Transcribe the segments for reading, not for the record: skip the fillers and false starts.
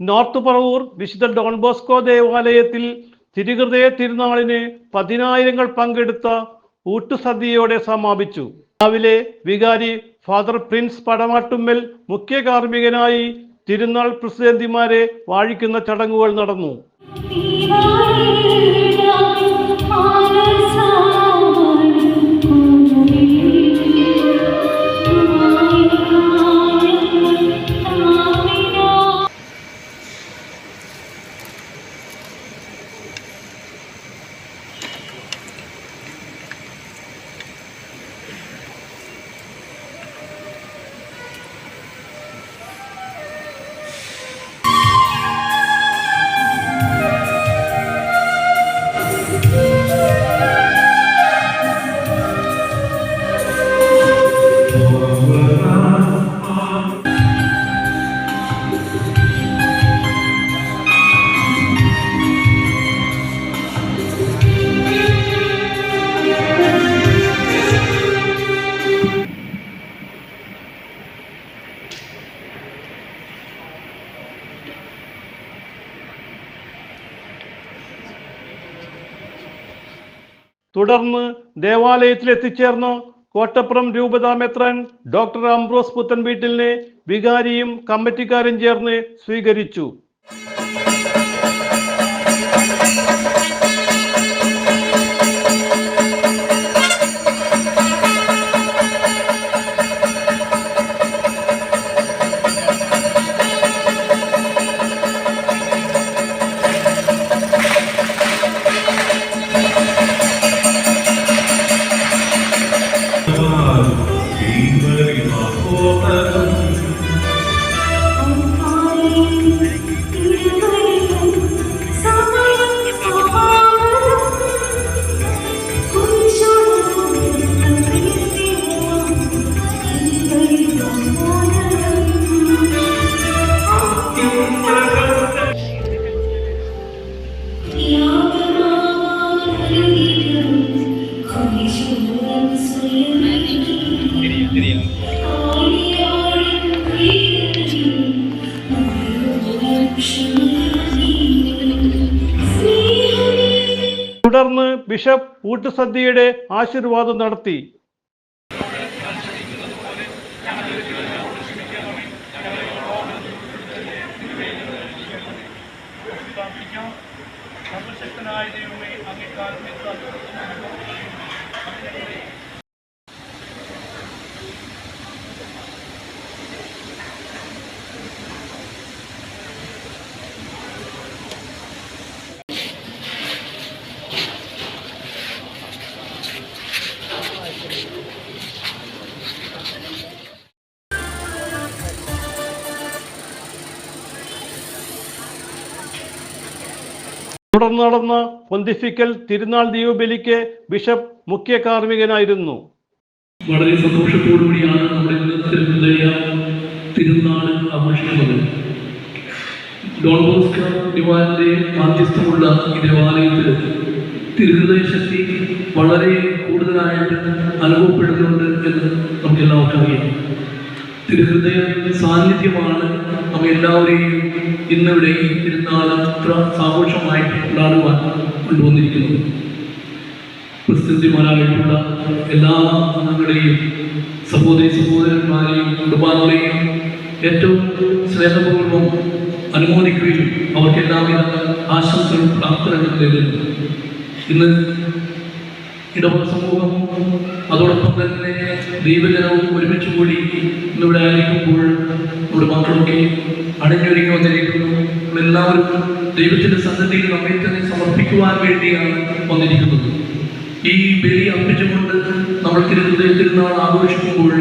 North Paravur വിശുദ്ധ Don Bosco ദേവാലയത്തിൽ തിരുഹൃദയ തിരുനാളിന് 10,000 പങ്കെടുത്ത ഊട്ടുസദ്യയോടെ സമാപിച്ചു. രാവിലെ വികാരി ഫാദർ പ്രിൻസ് പടമാട്ടുമ്മൽ മുഖ്യ കാർമ്മികനായി തിരുനാൾ പ്രസിഡന്റിമാരെ വാഴിക്കുന്ന ചടങ്ങുകൾ നടന്നു. തുടർന്ന് ദേവാലയത്തിൽ എത്തിച്ചേർന്ന കോട്ടപ്പുറം രൂപത മെത്രാൻ ഡോക്ടർ അംബ്രോസ് പുത്തൻവീട്ടിലിനെ വികാരിയും കമ്മിറ്റിക്കാരും ചേർന്ന് സ്വീകരിച്ചു. തുടർന്ന് ബിഷപ്പ് ഊട്ടുസദ്യയുടെ ആശീർവാദം നടത്തി. തുടർന്ന് നടന്ന പൊന്തിഫിക്കൽ തിരുനാൾ ദീപബലിക്ക് ബിഷപ്പ് മുഖ്യ കാർമ്മികനായിരുന്നു. വളരെ സന്തോഷത്തോടുകൂടിയാണ് നമ്മുടെ തിരുഹൃദയ തിരുനാൾ ആഘോഷിക്കുന്നത്. ഡോൺ ബോസ്കോ ദേവാലയത്തിന്റെ മാധ്യസ്ഥമുള്ള ഈ ദേവാലയത്തിൽ തിരുഹൃദയ ശക്തി വളരെ കൂടുതലായിട്ട് അനുഭവപ്പെടുന്നുണ്ട് എന്ന് നമുക്ക് എല്ലാവർക്കും അറിയാം. തിരുഹൃദയ സാന്നിധ്യമാണ് നമ്മ എല്ലാവരെയും ഇന്നിവിടെ ഈ തിരുനാൾ ഇത്ര സാഘോഷമായിട്ട് കൊണ്ടാടുവാൻ കൊണ്ടുവന്നിരിക്കുന്നത്. പ്രസിദ്ധിമാരായിട്ടുള്ള എല്ലാ അംഗങ്ങളെയും സഹോദരന്മാരെയും കുടുംബാംഗങ്ങളെയും ഏറ്റവും സ്നേഹപൂർവ്വം അനുമോദിക്കുകയും അവർക്ക് എല്ലാവിധ ആശംസകളും പ്രാർത്ഥനകളും നേരുന്നു. ഇന്ന് ഇടവക സമൂഹം അതോടൊപ്പം തന്നെ ദൈവജനവും ഒരുമിച്ച് കൂടി ഇന്നിവിടെ ആയിരിക്കുമ്പോൾ നമ്മുടെ മക്കളൊക്കെ അണിഞ്ഞൊരുങ്ങി വന്നിരിക്കുന്നു. നമ്മളെല്ലാവരും ദൈവത്തിൻ്റെ സന്നിധിയിൽ നമ്മെ തന്നെ സമർപ്പിക്കുവാൻ വേണ്ടിയാണ് വന്നിരിക്കുന്നത്. ഈ ബലി അർപ്പിച്ചുകൊണ്ട് നമ്മൾ തിരുഹൃദയ തിരുനാൾ ആഘോഷിക്കുമ്പോൾ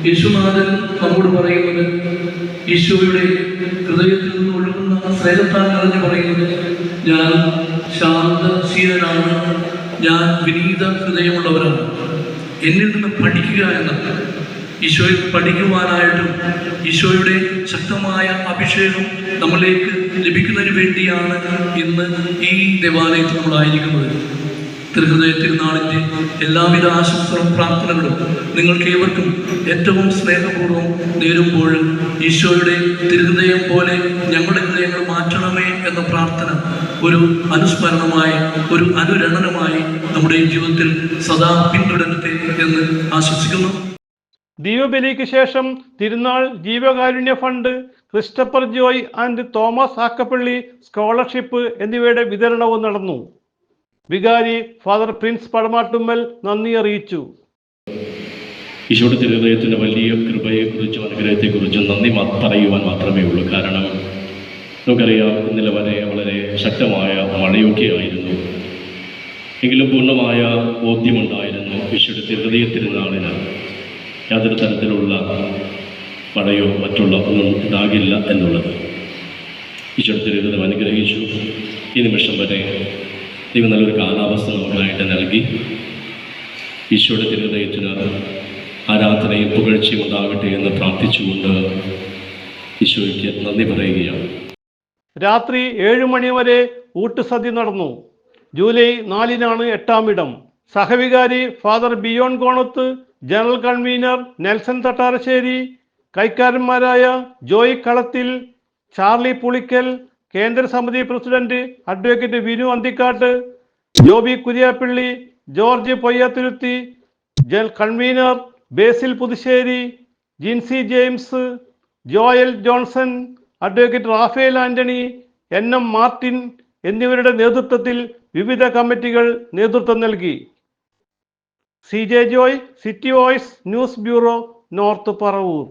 യേശുനാഥൻ നമ്മോട് പറയുന്നത്, ഈശോയുടെ ഹൃദയത്തിൽ നിന്ന് ഒഴുകുന്ന സ്നേഹത്താൽ നിറഞ്ഞു പറയുന്നത്, ഞാൻ ശാന്തശീലനാണ്, ഞാൻ വിനീത ഹൃദയമുള്ളവരാണ്, എന്നിൽ നിന്ന് പഠിക്കുക എന്നാണ്. ഈശോയെ പഠിക്കുവാനായിട്ടും ഈശോയുടെ ശക്തമായ അഭിഷേകം നമ്മളിലേക്ക് ലഭിക്കുന്നതിന് വേണ്ടിയാണ് ഇന്ന് ഈ ദേവാലയത്തിൽ നമ്മളായിരിക്കുന്നത്. തിരുഹൃദയ തിരുനാളിൻ്റെ എല്ലാവിധ ആശംസകളും പ്രാർത്ഥനകളും നിങ്ങൾക്ക് ഏവർക്കും ഏറ്റവും സ്നേഹപൂർവ്വം നേരുമ്പോൾ ഈശോയുടെ തിരുഹൃദയം പോലെ ഞങ്ങളുടെ ഹൃദയങ്ങൾ മാറ്റണമേ എന്ന പ്രാർത്ഥന ഒരു അനുസ്മരണമായി, ഒരു അനുരണനമായി നമ്മുടെ ജീവിതത്തിൽ സദാ പിന്തുടരട്ടെ എന്ന് ആശംസിക്കുന്നു. ദിവ്യബലിക്ക് ശേഷം തിരുനാൾ ജീവകാരുണ്യ fund, Christopher Joy and Thomas Akkappally scholarship എന്നിവയുടെ വിതരണവും നടന്നു. വികാരി ഫാദർ പ്രിൻസ് പടമാട്ടുമ്മൽ നന്ദി അറിയിച്ചു. ഈശോയുടെ തിരുഹൃദയത്തിൻ്റെ വലിയ കൃപയെക്കുറിച്ചും അനുഗ്രഹത്തെക്കുറിച്ചും നന്ദി പറയുവാൻ മാത്രമേ ഉള്ളൂ. കാരണം നമുക്കറിയാം, ഇന്നലെ വരെ വളരെ ശക്തമായ മഴയൊക്കെ ആയിരുന്നു. എങ്കിലും പൂർണ്ണമായ ബോധ്യമുണ്ടായിരുന്നു ഈശോയുടെ തിരുഹൃദയ തിരുനാളിന് യാതൊരു തരത്തിലുള്ള മഴയോ മറ്റുള്ള ഒന്നും ഉണ്ടാകില്ല എന്നുള്ളത്. ഈശോയുടെ തിരുഹൃദയം അനുഗ്രഹിച്ചു. ഈ നിമിഷം വരെ ദൈവം നല്ലൊരു കാലാവസ്ഥ നമുക്കായിട്ട് നൽകി. ഈശോയുടെ തിരുഹൃദയത്തിന് ആരാധനയും പുകഴ്ചയും ഉണ്ടാകട്ടെ എന്ന് പ്രാർത്ഥിച്ചുകൊണ്ട് ഈശോയ്ക്ക് നന്ദി പറയുകയാണ്. രാത്രി 7 മണി വരെ ഊട്ടുസദ്യ നടന്നു. ജൂലൈ 4-നാണ് 8-ാം ഇടം. സഹവികാരി Father Biyon Konath, general convener Nelson Thattarassery, കൈക്കാരന്മാരായ ജോയ് കളത്തിൽ, ചാർലി പുളിക്കൽ, കേന്ദ്ര സമിതി president advocate Vinu Anthikad, Joby Kuriappilly, George Poyyathuruthy, convener Basil Puthussery, Jincy James, Joel Johnson, advocate Raphael Antony, NM Martin എന്നിവരുടെ നേതൃത്വത്തിൽ വിവിധ കമ്മിറ്റികൾ നേതൃത്വം നൽകി. CJ Joy, city voice news bureau, north Paravur.